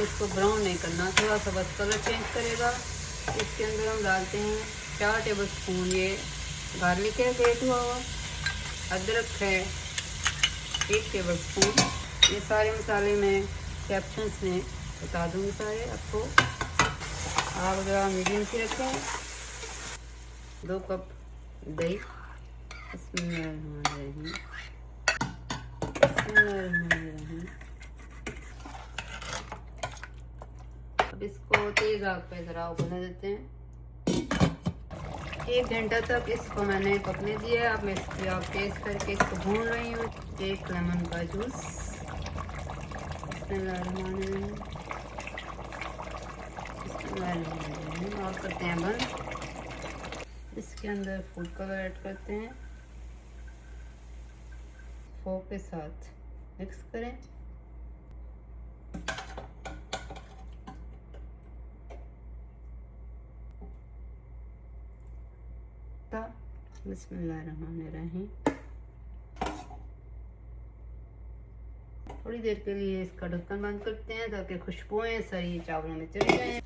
इसको ब्राउन नहीं करना, थोड़ा सा बस कलर चेंज करेगा। इसके अंदर हम डालते हैं 4 टेबलस्पून ये गार्लिक है ग्रेट हुआ हुआ, अदरक है 1 टेबलस्पून। ये सारे मसाले मैं कैप्शंस में बता दूँगी सारे आपको, आप ज़रा मीडियम से रखें। 2 कप दही, बिस्मिल्लाहिर्रहमानिर्रहीम, बिस्मिल्लाहिर्रहमानिर्रहीम। अब इसको तेज़ आग पे ज़रा उबलने देते हैं। 1 घंटा तक इसको मैंने पकने दिया है। अब मैं इसकी आप टेस्ट करके इसको भून रही हूँ। 1 लेमन का जूस, बिस्मिल्लाहिर्रहमानिर्रहीम, बिस्मिल्लाहिर्रहमानिर्रहीम। और करते हैं बंद। इसके अंदर फूड कलर ऐड करते हैं, फोक के साथ मिक्स करें। बिस्मिल्लाहिर्रहमानिर्रहीम। थोड़ी देर के लिए इसका ढक्कन बंद करते हैं ताकि खुशबुएं सारी चावलों में चली जाएं।